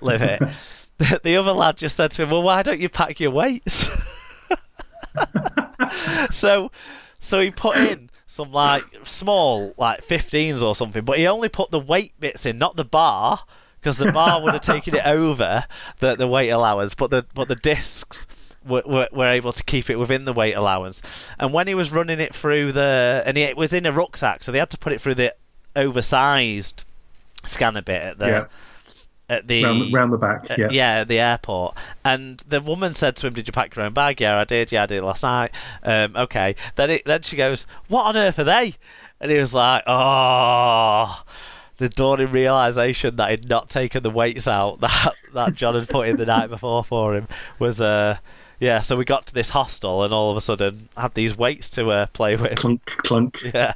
live it. The other lad just said to him, "Well, why don't you pack your weights?" So he put in some like small like 15s or something, but he only put the weight bits in, not the bar, because the bar would have taken it over the weight allowance. But the discs were able to keep it within the weight allowance. And when he was running it through it was in a rucksack, so they had to put it through the oversized scanner bit at the round the back, at the airport. And the woman said to him, "Did you pack your own bag?" "Yeah, I did. Yeah, I did last night." Okay. Then she goes, "What on earth are they?" And he was like, "Oh." The dawning realization that he'd not taken the weights out that John had put in the night before for him was yeah. So we got to this hostel and all of a sudden had these weights to play with. Clunk, clunk. Yeah.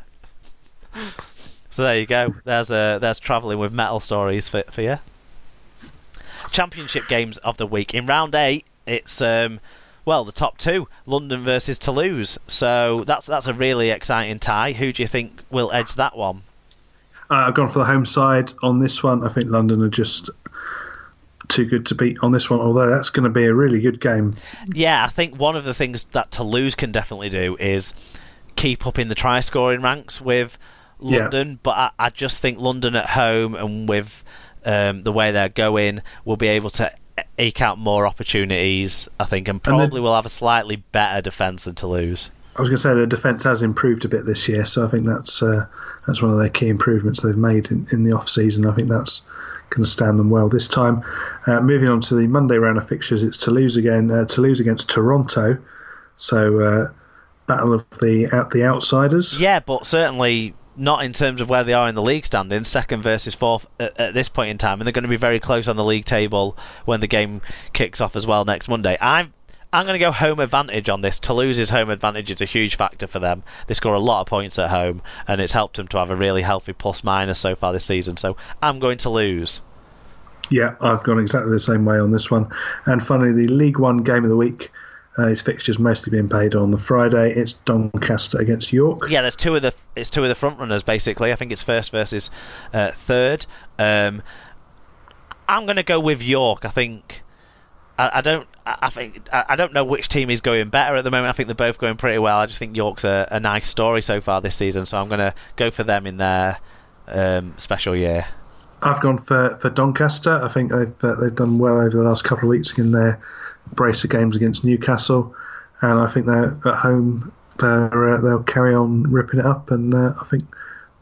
So there you go. There's travelling with metal stories for you. Championship games of the week. In round 8, it's the top two, London versus Toulouse. So that's a really exciting tie. Who do you think will edge that one? I've gone for the home side on this one. I think London are just too good to beat on this one, although that's going to be a really good game. Yeah, I think one of the things that Toulouse can definitely do is keep up in the try-scoring ranks with London, but I just think London at home and with the way they're going will be able to eke out more opportunities, I think, and probably will have a slightly better defence than Toulouse. I was going to say their defence has improved a bit this year, so I think that's one of their key improvements they've made in the off-season. I think that's going to stand them well this time. Moving on to the Monday round of fixtures, it's Toulouse again. Toulouse against Toronto, so battle of the outsiders. Yeah, but certainly not in terms of where they are in the league standing, second versus fourth at this point in time, and they're going to be very close on the league table when the game kicks off as well next Monday. I'm going to go home advantage on this. Toulouse's home advantage is a huge factor for them. They score a lot of points at home, and it's helped them to have a really healthy plus-minus so far this season. So I'm going to lose. Yeah, I've gone exactly the same way on this one. And finally, the League One game of the week. Its fixtures mostly being played on the Friday. It's Doncaster against York. Yeah, it's two of the front runners basically. I think it's first versus third. I'm going to go with York. I think. I don't know which team is going better at the moment. I think they're both going pretty well. I just think York's a nice story so far this season, so I'm going to go for them in their special year. I've gone for Doncaster. I think they've done well over the last couple of weeks in their brace of games against Newcastle, and I think they're at home. They'll carry on ripping it up, and I think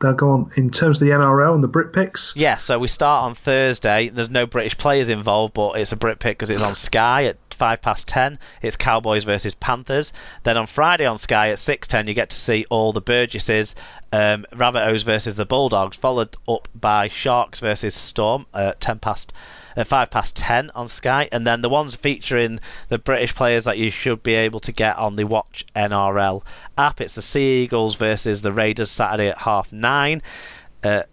they'll go on in terms of the NRL and the Brit picks. Yeah, so we start on Thursday. There's no British players involved, but it's a Brit pick because it's on Sky at 10:05. It's Cowboys versus Panthers. Then on Friday on Sky at 6:10, you get to see all the Burgesses, Rabbitohs versus the Bulldogs, followed up by Sharks versus Storm at 5:10 on Sky, and then the ones featuring the British players that you should be able to get on the Watch NRL app. It's the Sea Eagles versus the Raiders Saturday at 9:30.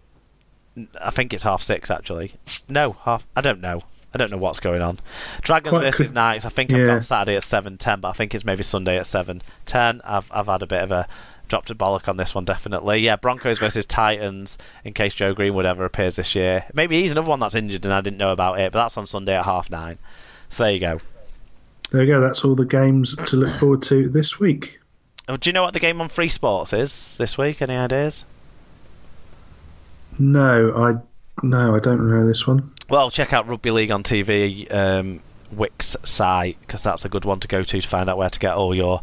I think it's 6:30 actually. No, I don't know. I don't know what's going on. Dragons versus Knights. I think I've got Saturday at 7:10, but I think it's maybe Sunday at 7:10. I've had a bit of a dropped a bollock on this one, definitely. Yeah, Broncos versus Titans, in case Joe Greenwood ever appears this year. Maybe he's another one that's injured and I didn't know about it, but that's on Sunday at 9:30. So there you go. There you go. That's all the games to look forward to this week. Oh, do you know what the game on Free Sports is this week? Any ideas? No, I don't know this one. Well, check out Rugby League on TV, Wix site, because that's a good one to go to find out where to get all your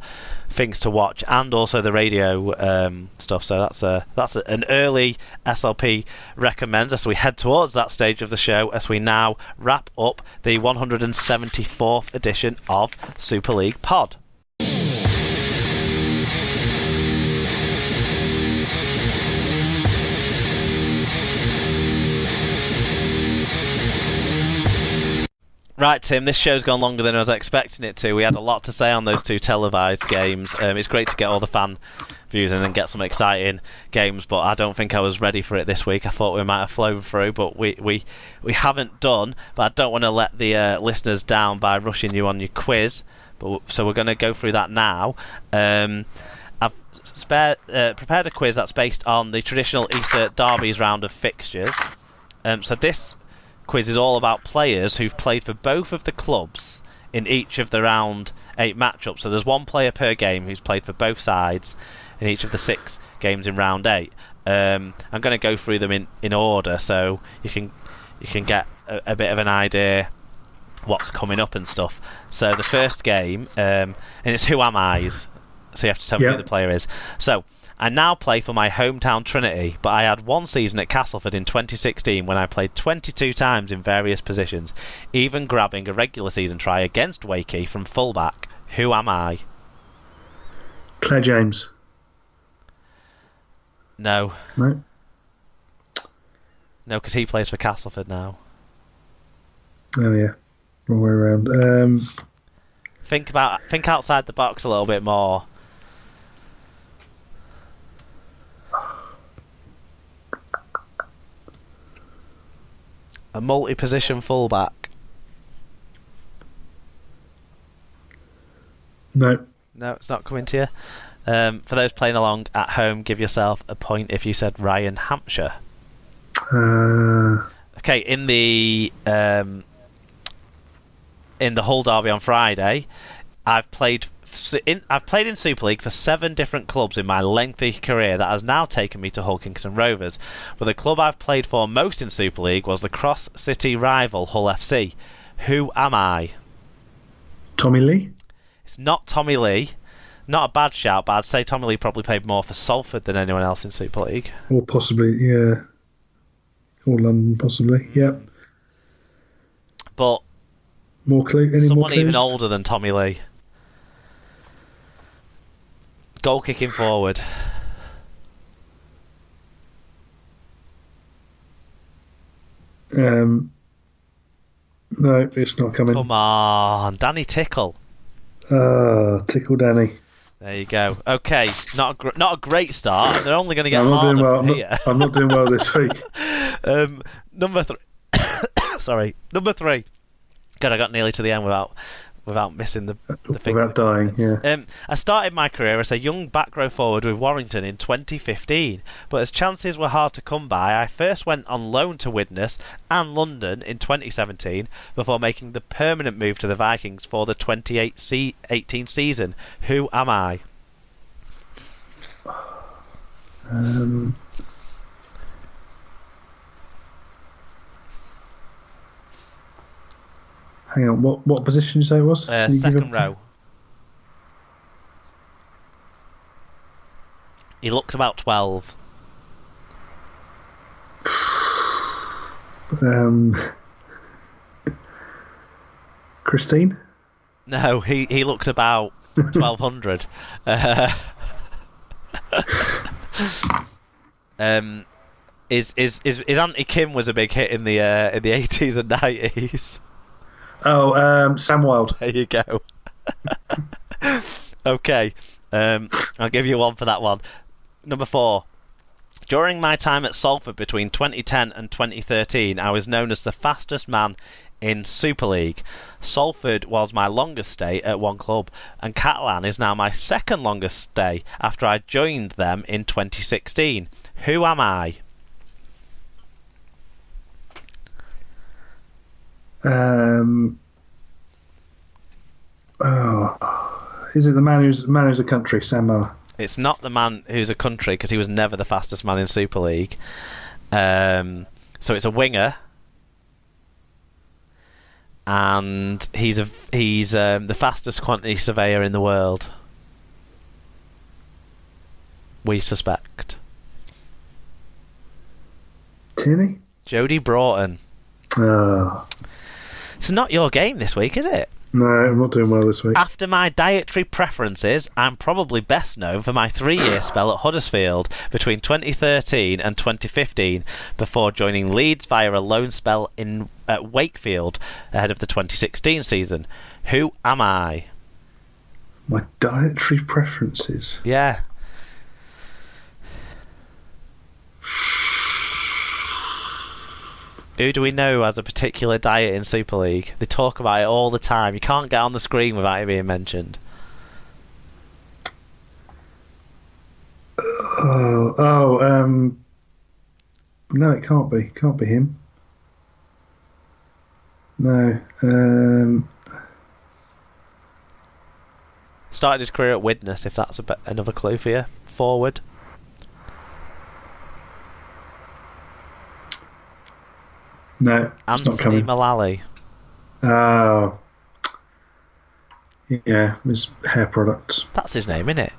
things to watch, and also the radio stuff. So that's an early SLP recommends as we head towards that stage of the show, as we now wrap up the 174th edition of Super League Pod. Right, Tim, this show's gone longer than I was expecting it to. We had a lot to say on those two televised games. It's great to get all the fan views and then get some exciting games, but I don't think I was ready for it this week. I thought we might have flown through, but we haven't done. But I don't want to let the listeners down by rushing you on your quiz, so we're going to go through that now. I've prepared a quiz that's based on the traditional Easter Derbies round of fixtures. So this quiz is all about players who've played for both of the clubs in each of the round 8 matchups. So there's one player per game who's played for both sides in each of the 6 games in round 8. I'm going to go through them in order, so you can get a bit of an idea what's coming up and stuff. So the first game, and it's Who Am I's, so you have to tell me who the player is. So I now play for my hometown Trinity, but I had one season at Castleford in 2016 when I played 22 times in various positions, even grabbing a regular season try against Wakey from fullback. Who am I? Claire James. No. No. No, because he plays for Castleford now. Oh yeah, wrong way around. Think outside the box a little bit more. A multi-position fullback. No. No, it's not coming to you. For those playing along at home, give yourself a point if you said Ryan Hampshire. Okay, in the Hull derby on Friday, I've played in Super League for 7 different clubs in my lengthy career. That has now taken me to Hull Kingston Rovers. But the club I've played for most in Super League was the Cross City rival Hull FC. Who am I? Tommy Lee? It's not Tommy Lee. Not a bad shout, but I'd say Tommy Lee probably played more for Salford than anyone else in Super League. Or possibly, yeah. Or London, possibly, yep. But more clues? Someone even older than Tommy Lee. Goal kicking forward. No, it's not coming. Come on, Danny Tickle. Tickle Danny. There you go. Okay, not a great start. They're only going to get harder from here. I'm not doing well this week. Number 3. Sorry, number 3. God, I got nearly to the end without missing the thing. Without dying, yeah. I started my career as a young back row forward with Warrington in 2015, but as chances were hard to come by, I first went on loan to Widnes and London in 2017 before making the permanent move to the Vikings for the 2018 season. Who am I? Hang on, what position did you say it was? Second row. He looks about 12. Christine? No, he looks about 1200. His Auntie Kim was a big hit in the 80s and 90s. Oh, Sam Wilde. There you go. Okay, I'll give you one for that one. Number 4. During my time at Salford between 2010 and 2013, I was known as the fastest man in Super League. Salford was my longest stay at one club, and Catalan is now my second longest stay after I joined them in 2016. Who am I? Is it the man who's a country, Sam Mower? It's not the man who's a country because he was never the fastest man in Super League. So it's a winger, and he's the fastest quantity surveyor in the world. We suspect. Tierney? Jody Broughton. Oh. It's not your game this week, is it? No, I'm not doing well this week. After my dietary preferences, I'm probably best known for my 3-year spell at Huddersfield between 2013 and 2015 before joining Leeds via a loan spell at Wakefield ahead of the 2016 season. Who am I? My dietary preferences? Yeah. Who do we know has a particular diet in Super League? They talk about it all the time. You can't get on the screen without it being mentioned. No, it can't be. Can't be him. No. Started his career at Widnes, if that's another clue for you. Forward. No, it's not Anthony coming. Mullally. Oh. Yeah, his hair products. That's his name, isn't it?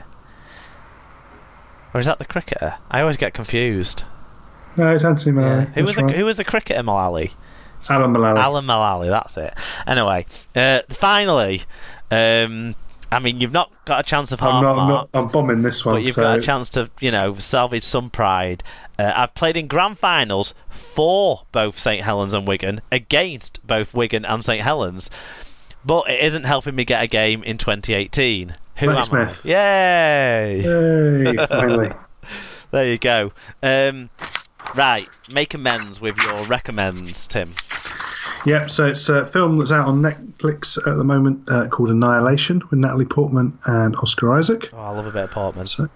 Or is that the cricketer? I always get confused. No, it's Anthony Mullally. Yeah. Who was the cricketer Mullally? Alan Mullally. Alan Mullally, that's it. Anyway, finally, I mean, you've not got a chance of half marks. I'm bombing this one. But you've got a chance to, salvage some pride. I've played in grand finals for both St Helens and Wigan, against both Wigan and St Helens. But it isn't helping me get a game in 2018. Who am Smith. I? Yay! Yay, finally. There you go. Right, make amends with your recommends, Tim. Yep, so it's a film that's out on Netflix at the moment called Annihilation with Natalie Portman and Oscar Isaac. Oh, I love a bit of Portman. So,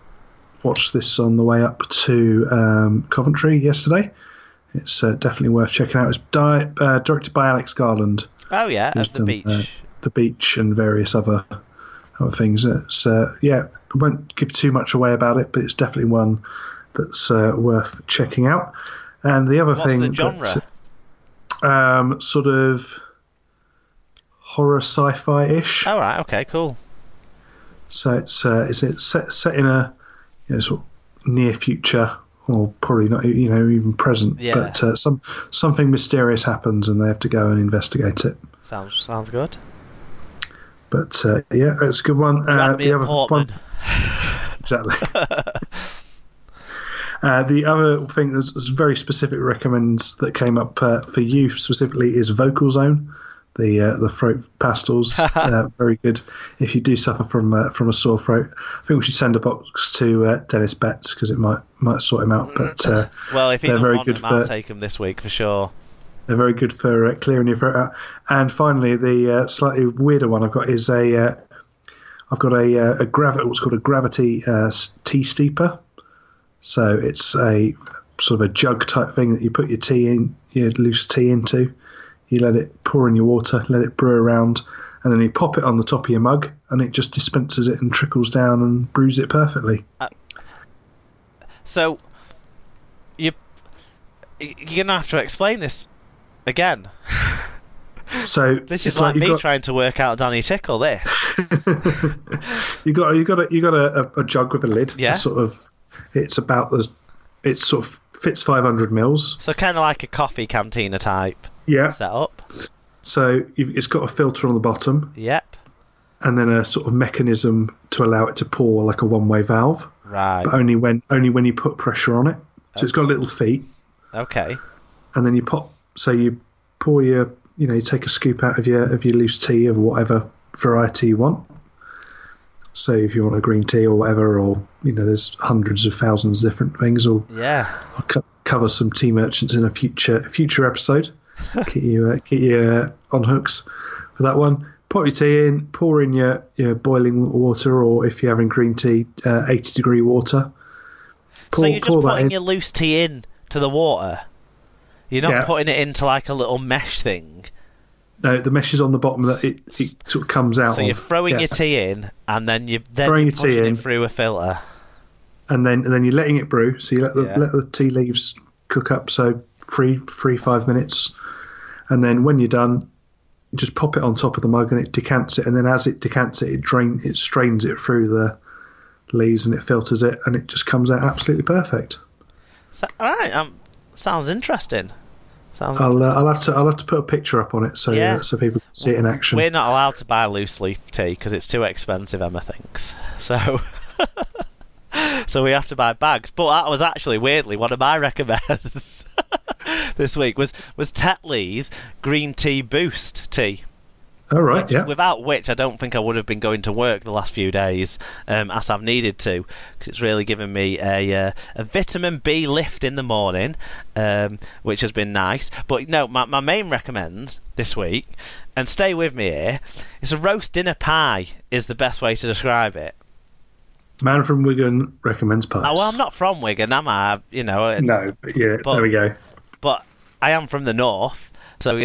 watched this on the way up to Coventry yesterday. It's definitely worth checking out. It's directed by Alex Garland. Oh yeah, of The Beach. The Beach and various other things. It's I won't give too much away about it, but it's definitely one that's worth checking out. And the other thing, what's the genre? Sort of horror sci-fi-ish. Oh right, okay, cool. So it's set in a sort of near future, or probably not even present. Yeah. But something mysterious happens and they have to go and investigate it. Sounds good. But it's a good one. The other Portman. Exactly. The other thing that's very specific recommends that came up for you specifically is Vocal Zone, the throat pastels. Very good if you do suffer from a sore throat. I think we should send a box to Dennis Betts because it might sort him out. But well, if he doesn't very want good them, I'll take them this week for sure. They're very good for clearing your throat out. And finally, the slightly weirder one I've got is what's called a gravity tea steeper. So it's a sort of a jug type thing that you put your loose tea into. You let it pour in your water, let it brew around, and then you pop it on the top of your mug, and it just dispenses it and trickles down and brews it perfectly. So you're gonna have to explain this again. So this is like me trying to work out Danny Tickle. This. you got a jug with a lid. Yeah. It sort of fits 500 mils. So kind of like a coffee cantina type. Yeah. Setup. So it's got a filter on the bottom. Yep. And then a sort of mechanism to allow it to pour like a one-way valve. Right. But only when you put pressure on it. So it's got little feet. Okay. And then you pour you take a scoop out of your loose tea of whatever variety you want. So if you want a green tea or whatever, or there's hundreds of thousands of different things. Or I'll cover some tea merchants in a future episode. get you on hooks for that one. Put your tea in, pour in your boiling water, or if you're having green tea, 80-degree water. So you're just putting your loose tea in to the water. You're not putting it into like a little mesh thing. No, the mesh is on the bottom that it sort of comes out. So you're throwing your tea in, and then you're pushing it through a filter. And then you're letting it brew. So you let the tea leaves cook up. So 5 minutes, and then when you're done, you just pop it on top of the mug, and it decants it. And then as it decants it, it strains it through the leaves, and it filters it, and it just comes out absolutely perfect. So, all right, sounds interesting. I'll have to put a picture up on it so people can see it in action. We're not allowed to buy loose leaf tea because it's too expensive, Emma thinks. So we have to buy bags. But that was actually weirdly one of my recommends this week was Tetley's green tea boost tea. Oh, right, yeah. Without which I don't think I would have been going to work the last few days as I've needed to, because it's really given me a vitamin B lift in the morning, which has been nice. But no, my main recommends this week, and stay with me here, it's a roast dinner pie is the best way to describe it. Man from Wigan recommends pies. Well, I'm not from Wigan, am I? No, but there we go. But I am from the north. So,